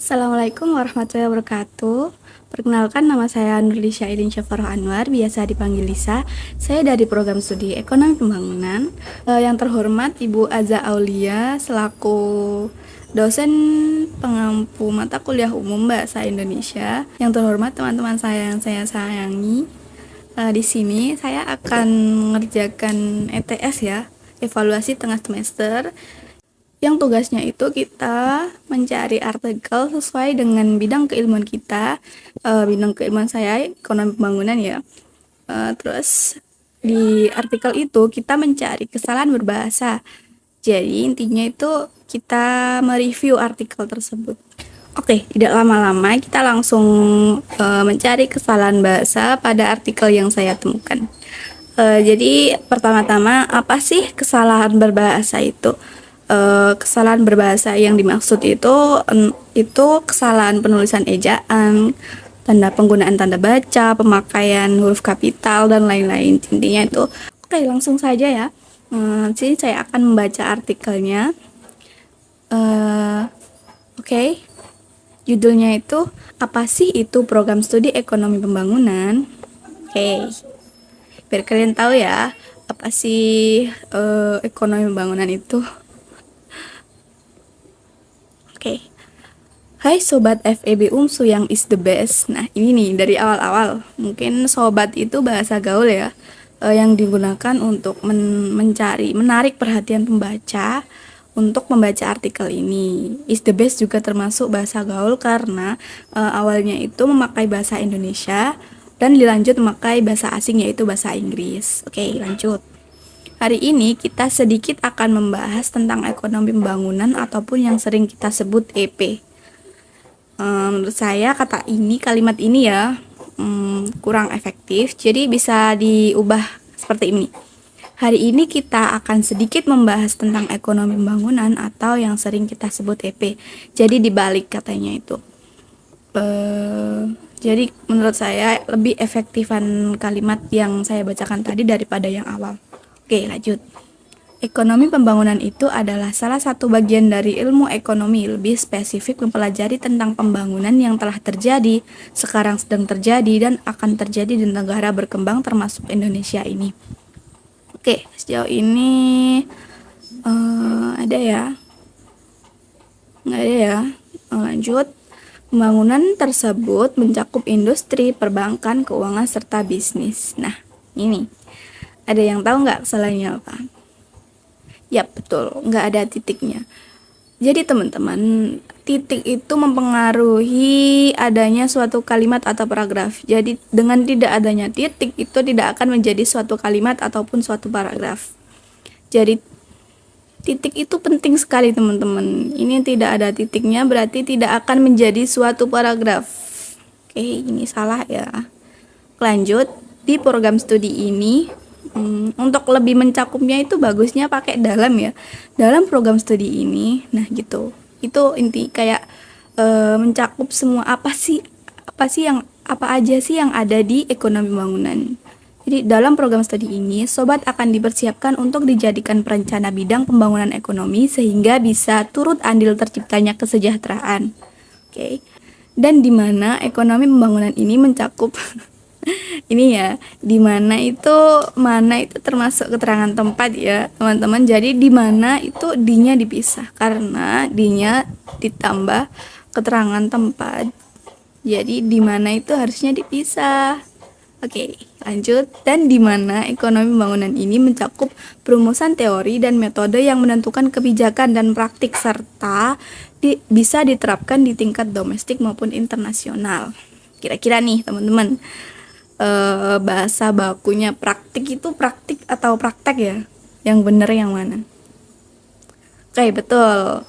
Assalamualaikum warahmatullahi wabarakatuh. Perkenalkan, nama saya Nurlisha Aidin Syafaroh Anwar, biasa dipanggil Lisa. Saya dari program studi Ekonomi Pembangunan. Yang terhormat Ibu Aza Aulia selaku dosen pengampu mata kuliah umum Bahasa Indonesia. Yang terhormat teman-teman saya yang saya sayangi. Di sini saya akan mengerjakan ETS ya, evaluasi tengah semester, yang tugasnya itu kita mencari artikel sesuai dengan bidang keilmuan kita. Bidang keilmuan saya ekonomi pembangunan ya. Terus di artikel itu kita mencari kesalahan berbahasa. Jadi intinya itu kita mereview artikel tersebut. Oke, tidak lama-lama kita langsung mencari kesalahan bahasa pada artikel yang saya temukan. Jadi pertama-tama, apa sih kesalahan berbahasa itu? Kesalahan berbahasa yang dimaksud itu kesalahan penulisan ejaan, penggunaan tanda baca, pemakaian huruf kapital dan lain-lain. Intinya itu. Oke, langsung saja ya. Sini saya akan membaca artikelnya. Oke. Judulnya itu, apa sih itu program studi ekonomi pembangunan? Oke. Biar kalian tahu ya, apa sih ekonomi pembangunan itu. Oke. Hai Sobat FEB UMSU yang is the best. Nah, ini nih dari awal-awal. Mungkin sobat itu bahasa gaul ya, yang digunakan untuk menarik perhatian pembaca untuk membaca artikel ini. Is the best juga termasuk bahasa gaul karena awalnya itu memakai bahasa Indonesia dan dilanjut memakai bahasa asing yaitu bahasa Inggris. Oke, lanjut. Hari ini kita sedikit akan membahas tentang ekonomi pembangunan ataupun yang sering kita sebut EP. Menurut saya kalimat ini ya kurang efektif, jadi bisa diubah seperti ini. Hari ini kita akan sedikit membahas tentang ekonomi pembangunan atau yang sering kita sebut EP. Jadi dibalik katanya itu. Jadi menurut saya lebih efektifan kalimat yang saya bacakan tadi daripada yang awal. Oke, lanjut. Ekonomi pembangunan itu adalah salah satu bagian dari ilmu ekonomi, lebih spesifik mempelajari tentang pembangunan yang telah terjadi, sekarang sedang terjadi, dan akan terjadi di negara berkembang termasuk Indonesia ini. Oke, sejauh ini ada ya? Nggak ada ya? Lanjut. Pembangunan tersebut mencakup industri, perbankan, keuangan, serta bisnis. Nah, ini. Ada yang tahu nggak kesalahannya apa? Ya betul, nggak ada titiknya. Jadi teman-teman, titik itu mempengaruhi adanya suatu kalimat atau paragraf. Jadi dengan tidak adanya titik itu tidak akan menjadi suatu kalimat ataupun suatu paragraf. Jadi titik itu penting sekali teman-teman. Ini tidak ada titiknya berarti tidak akan menjadi suatu paragraf. Oke, ini salah ya. Lanjut, di program studi ini untuk lebih mencakupnya itu bagusnya pakai dalam ya, dalam program studi ini. Nah gitu, itu inti kayak mencakup semua apa aja sih yang ada di ekonomi pembangunan. Jadi dalam program studi ini sobat akan dipersiapkan untuk dijadikan perencana bidang pembangunan ekonomi sehingga bisa turut andil terciptanya kesejahteraan. Oke. Dan di mana ekonomi pembangunan ini mencakup ini ya, mana itu termasuk keterangan tempat ya teman-teman. Jadi di mana itu D-nya dipisah karena D-nya ditambah keterangan tempat, jadi di mana itu harusnya dipisah. Oke, lanjut. Dan di mana ekonomi pembangunan ini mencakup perumusan teori dan metode yang menentukan kebijakan dan praktik serta bisa diterapkan di tingkat domestik maupun internasional. Kira-kira nih teman-teman, bahasa bakunya praktik itu praktik atau praktek ya? Yang bener yang mana? Oke, betul.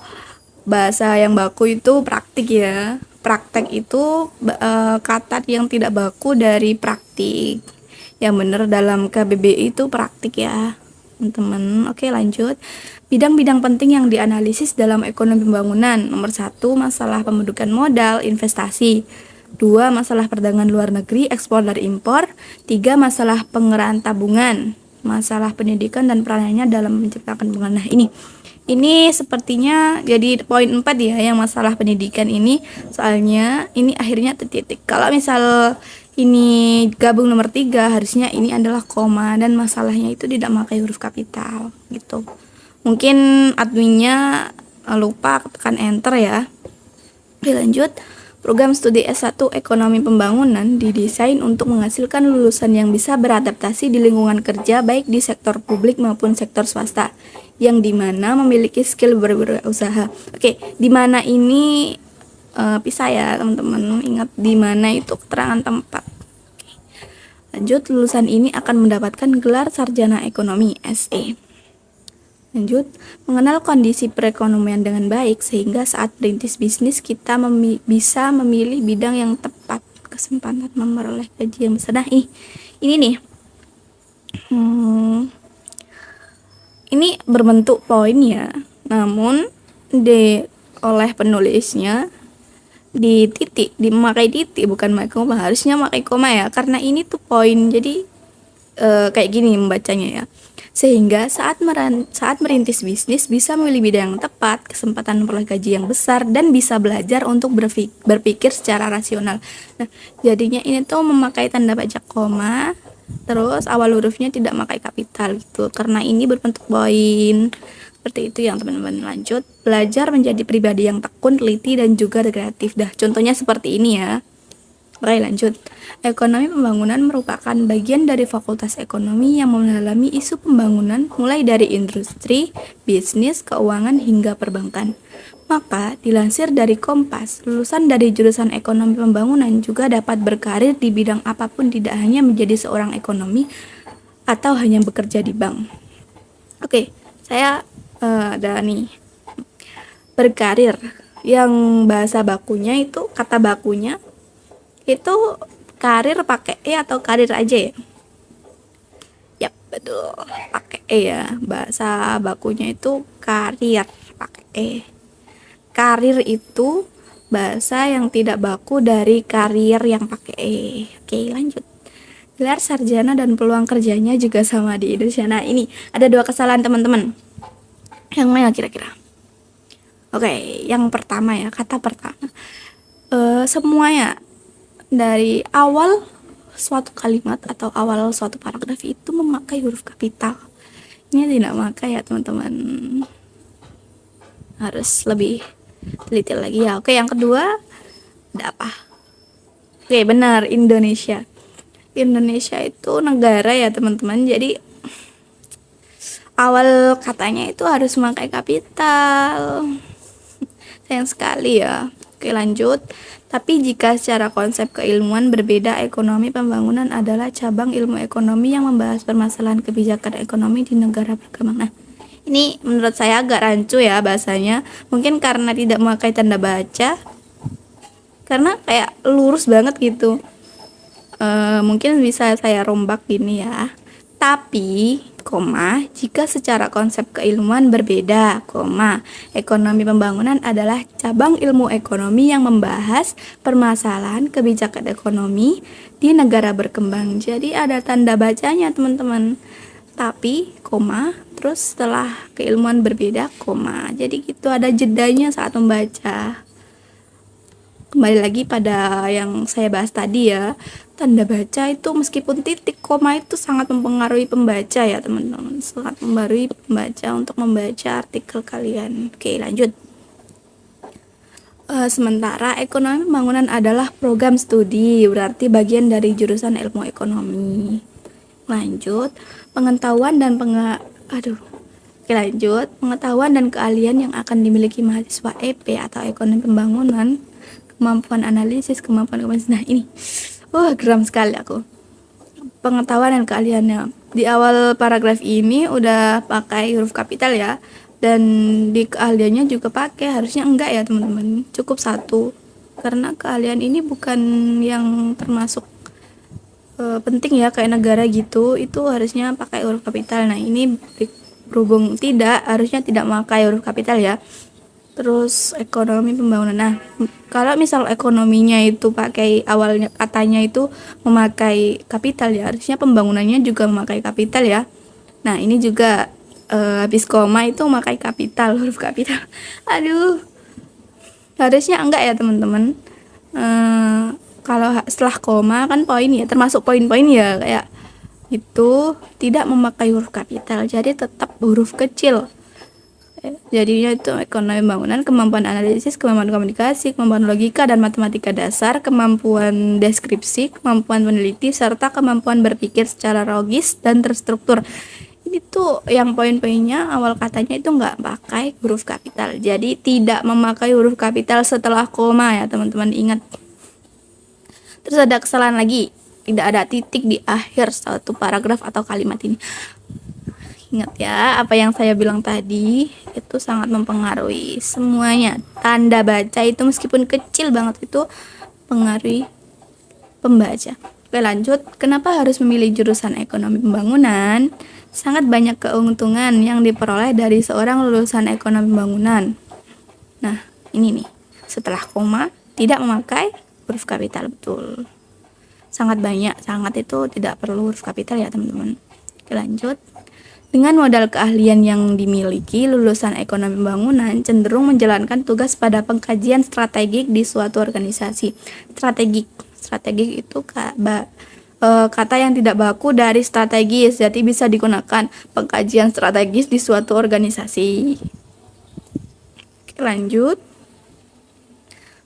Bahasa yang baku itu praktik ya. Praktek itu kata yang tidak baku dari praktik. Yang bener dalam KBBI itu praktik ya, teman-teman. Oke, lanjut. Bidang-bidang penting yang dianalisis dalam ekonomi pembangunan. Nomor 1, masalah pembentukan modal, investasi. 2, masalah perdagangan luar negeri, ekspor dan impor. 3, masalah pengerahan tabungan, masalah pendidikan dan peranannya dalam menciptakan pembangunan. Nah, ini Ini sepertinya jadi poin 4 ya, yang masalah pendidikan ini. Soalnya ini akhirnya tertitik. Kalau misal ini gabung nomor 3, harusnya ini adalah koma, dan masalahnya itu tidak memakai huruf kapital gitu. Mungkin adminnya lupa tekan enter ya. Oke, lanjut. Program studi S1 Ekonomi Pembangunan didesain untuk menghasilkan lulusan yang bisa beradaptasi di lingkungan kerja baik di sektor publik maupun sektor swasta, yang dimana memiliki skill berwirausaha. Oke, dimana ini pisah ya teman-teman, ingat dimana itu keterangan tempat. Oke. Lanjut, lulusan ini akan mendapatkan gelar sarjana ekonomi SE. Lanjut, mengenal kondisi perekonomian dengan baik sehingga saat merintis bisnis kita bisa memilih bidang yang tepat, kesempatan memperoleh gaji yang besar. Nah, ini nih, ini berbentuk poin ya, namun oleh penulisnya memakai titik bukan memakai koma. Harusnya memakai koma ya, karena ini tuh poin. Jadi kayak gini membacanya ya. Sehingga saat merintis bisnis bisa memilih bidang yang tepat, kesempatan memperoleh gaji yang besar, dan bisa belajar untuk berpikir secara rasional. Nah, jadinya ini tuh memakai tanda baca koma, terus awal hurufnya tidak memakai kapital gitu, karena ini berbentuk poin. Seperti itu yang teman-teman. Lanjut, belajar menjadi pribadi yang tekun, teliti, dan juga kreatif. Dah, contohnya seperti ini ya. Oke, lanjut. Ekonomi pembangunan merupakan bagian dari Fakultas Ekonomi yang mendalami isu pembangunan mulai dari industri, bisnis, keuangan, hingga perbankan. Maka, dilansir dari Kompas, lulusan dari jurusan Ekonomi Pembangunan juga dapat berkarir di bidang apapun, tidak hanya menjadi seorang ekonomi atau hanya bekerja di bank. Oke, saya ada nih. Berkarir, yang bahasa bakunya itu, kata bakunya itu karir pakai E atau karir aja ya? Yap, betul, pakai E ya. Bahasa bakunya itu karir pakai E. Karir itu bahasa yang tidak baku dari karir yang pakai E. Oke, lanjut. Gelar sarjana dan peluang kerjanya juga sama di Indonesia. Nah, ini ada 2 kesalahan teman-teman. Yang mana kira-kira? Oke, yang pertama ya, kata pertama. Semuanya dari awal suatu kalimat atau awal suatu paragraf itu memakai huruf kapital. Ini tidak memakai ya teman-teman. Harus lebih teliti lagi ya. Oke, yang kedua ada apa? Oke, benar, Indonesia. Indonesia itu negara ya teman-teman. Jadi awal katanya itu harus memakai kapital. Sayang sekali ya. Oke, lanjut. Tapi jika secara konsep keilmuan berbeda, ekonomi pembangunan adalah cabang ilmu ekonomi yang membahas permasalahan kebijakan ekonomi di negara berkembang. Nah, ini menurut saya agak rancu ya bahasanya. Mungkin karena tidak memakai tanda baca, karena kayak lurus banget gitu. Mungkin bisa saya rombak gini ya. Tapi, koma, jika secara konsep keilmuan berbeda, koma, ekonomi pembangunan adalah cabang ilmu ekonomi yang membahas permasalahan kebijakan ekonomi di negara berkembang. Jadi ada tanda bacanya teman-teman. Tapi, koma, terus setelah keilmuan berbeda, koma. Jadi gitu, ada jedanya saat membaca. Kembali lagi pada yang saya bahas tadi ya, tanda baca itu meskipun titik koma itu sangat mempengaruhi pembaca ya teman-teman, sangat mempengaruhi pembaca untuk membaca artikel kalian. Oke, lanjut. Sementara ekonomi pembangunan adalah program studi, berarti bagian dari jurusan ilmu ekonomi. Lanjut, pengetahuan dan pengetahuan dan keahlian yang akan dimiliki mahasiswa EP atau ekonomi pembangunan, kemampuan analisis, kemampuan. Nah, ini geram sekali aku. Pengetahuan dan keahliannya. Di awal paragraf ini udah pakai huruf kapital ya. Dan di keahliannya juga pakai, harusnya enggak ya teman-teman. Cukup 1. Karena keahlian ini bukan yang termasuk penting ya kayak negara gitu. Itu harusnya pakai huruf kapital. Nah, ini berhubung harusnya tidak pakai huruf kapital ya. Terus ekonomi pembangunan. Nah, kalau misal ekonominya itu pakai awalnya katanya itu memakai kapital ya, harusnya pembangunannya juga memakai kapital ya. Nah, ini juga habis koma itu memakai kapital, huruf kapital. Aduh, harusnya enggak ya teman-teman. Kalau setelah koma kan poin ya, termasuk poin-poin ya, kayak itu tidak memakai huruf kapital, jadi tetap huruf kecil. Jadinya itu ekonomi bangunan, kemampuan analisis, kemampuan komunikasi, kemampuan logika dan matematika dasar, kemampuan deskripsi, kemampuan meneliti, serta kemampuan berpikir secara logis dan terstruktur. Ini tuh yang poin-poinnya awal katanya itu nggak pakai huruf kapital, jadi tidak memakai huruf kapital setelah koma ya teman-teman, ingat. Terus ada kesalahan lagi, tidak ada titik di akhir satu paragraf atau kalimat ini. Ingat ya, apa yang saya bilang tadi itu sangat mempengaruhi semuanya. Tanda baca itu meskipun kecil banget itu pengaruhi pembaca. Oke, lanjut. Kenapa harus memilih jurusan ekonomi pembangunan? Sangat banyak keuntungan yang diperoleh dari seorang lulusan ekonomi pembangunan. Nah, ini nih. Setelah koma, tidak memakai huruf kapital, betul. Sangat banyak, sangat itu tidak perlu huruf kapital ya teman-teman. Oke, lanjut. Dengan modal keahlian yang dimiliki, lulusan ekonomi pembangunan cenderung menjalankan tugas pada pengkajian strategik di suatu organisasi. Strategik itu kata yang tidak baku dari strategis, jadi bisa digunakan pengkajian strategis di suatu organisasi. Oke, lanjut.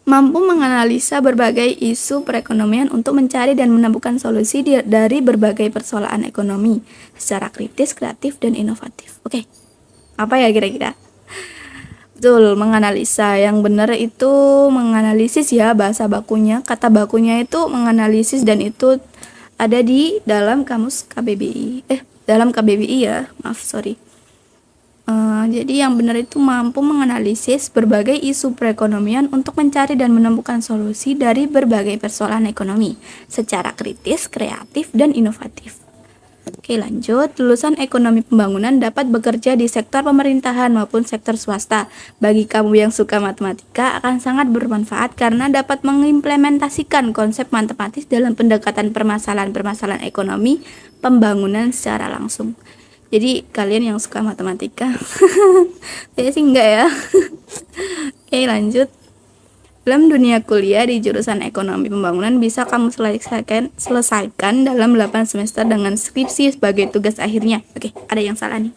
Mampu menganalisa berbagai isu perekonomian untuk mencari dan menemukan solusi dari berbagai persoalan ekonomi secara kritis, kreatif, dan inovatif. Oke, apa ya kira-kira? Betul, menganalisa. Yang benar itu menganalisis ya, bahasa bakunya. Kata bakunya itu menganalisis dan itu ada di dalam kamus KBBI. Dalam KBBI ya, maaf, sorry. Jadi yang benar itu mampu menganalisis berbagai isu perekonomian untuk mencari dan menemukan solusi dari berbagai persoalan ekonomi secara kritis, kreatif, dan inovatif. Oke, lanjut. Lulusan ekonomi pembangunan dapat bekerja di sektor pemerintahan maupun sektor swasta. Bagi kamu yang suka matematika akan sangat bermanfaat karena dapat mengimplementasikan konsep matematis dalam pendekatan permasalahan-permasalahan ekonomi pembangunan secara langsung. Jadi kalian yang suka matematika saya sih enggak ya. Oke, lanjut. Dalam dunia kuliah di jurusan ekonomi pembangunan bisa kamu selesaikan dalam 8 semester dengan skripsi sebagai tugas akhirnya. Oke, ada yang salah nih.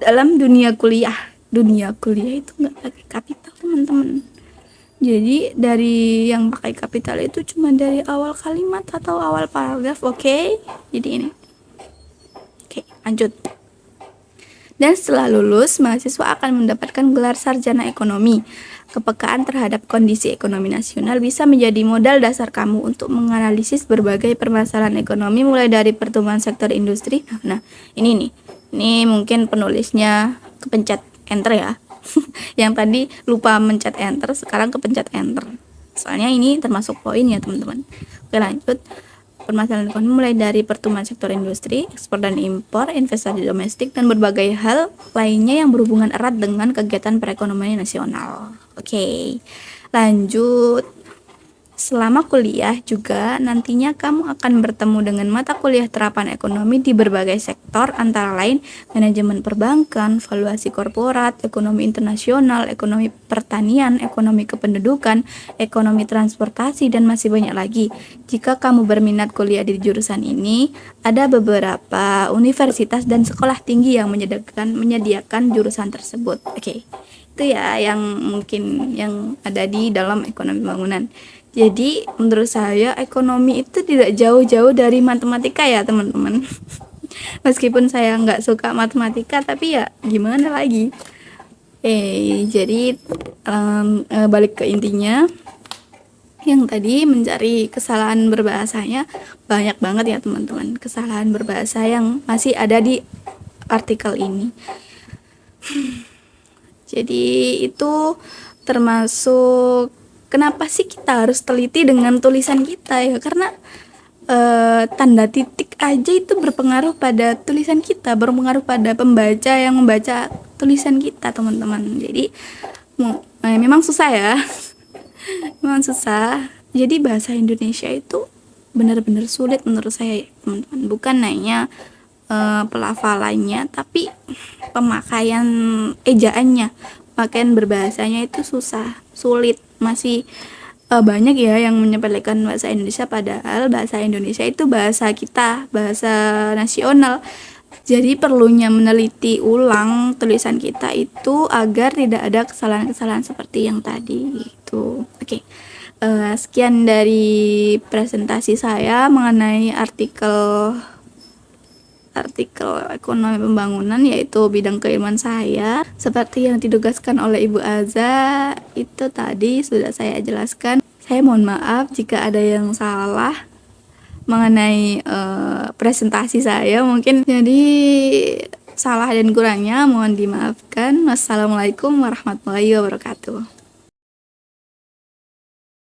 Dalam dunia kuliah itu enggak pakai kapital teman-teman. Jadi dari yang pakai kapital itu cuma dari awal kalimat atau awal paragraf. Oke, jadi ini. Oke, lanjut. Dan setelah lulus, mahasiswa akan mendapatkan gelar sarjana ekonomi. Kepekaan terhadap kondisi ekonomi nasional bisa menjadi modal dasar kamu untuk menganalisis berbagai permasalahan ekonomi mulai dari pertumbuhan sektor industri. Nah, ini nih. Ini mungkin penulisnya kepencet enter ya. Yang tadi lupa mencet enter, sekarang kepencet enter. Soalnya ini termasuk poin ya, teman-teman. Oke, lanjut. Permasalahan ekonomi mulai dari pertumbuhan sektor industri, ekspor dan impor, investasi domestik, dan berbagai hal lainnya yang berhubungan erat dengan kegiatan perekonomian nasional. Oke, lanjut. Selama kuliah juga nantinya kamu akan bertemu dengan mata kuliah terapan ekonomi di berbagai sektor antara lain manajemen perbankan, valuasi korporat, ekonomi internasional, ekonomi pertanian, ekonomi kependudukan, ekonomi transportasi, dan masih banyak lagi. Jika kamu berminat kuliah di jurusan ini, ada beberapa universitas dan sekolah tinggi yang menyediakan jurusan tersebut. Oke, itu ya yang mungkin yang ada di dalam ekonomi bangunan. Jadi menurut saya ekonomi itu tidak jauh-jauh dari matematika ya teman-teman. Meskipun saya nggak suka matematika, tapi ya gimana lagi. Jadi balik ke intinya, yang tadi mencari kesalahan berbahasanya banyak banget ya teman-teman. Kesalahan berbahasa yang masih ada di artikel ini. Jadi itu termasuk kenapa sih kita harus teliti dengan tulisan kita ya, karena tanda titik aja itu berpengaruh pada tulisan kita, berpengaruh pada pembaca yang membaca tulisan kita teman-teman. Jadi memang susah ya. Memang susah. Jadi bahasa Indonesia itu benar-benar sulit menurut saya teman-teman. Bukan hanya pelafalannya, tapi pemakaian ejaannya, pemakaian berbahasanya itu sulit, masih banyak ya yang menyepelekan bahasa Indonesia, padahal bahasa Indonesia itu bahasa kita, bahasa nasional. Jadi perlunya meneliti ulang tulisan kita itu agar tidak ada kesalahan-kesalahan seperti yang tadi gitu. Oke. Sekian dari presentasi saya mengenai artikel ekonomi pembangunan, yaitu bidang keilmuan saya. Seperti yang ditugaskan oleh Ibu Aza, itu tadi sudah saya jelaskan. Saya mohon maaf jika ada yang salah mengenai presentasi saya, mungkin jadi salah dan kurangnya mohon dimaafkan. Wassalamualaikum warahmatullahi wabarakatuh.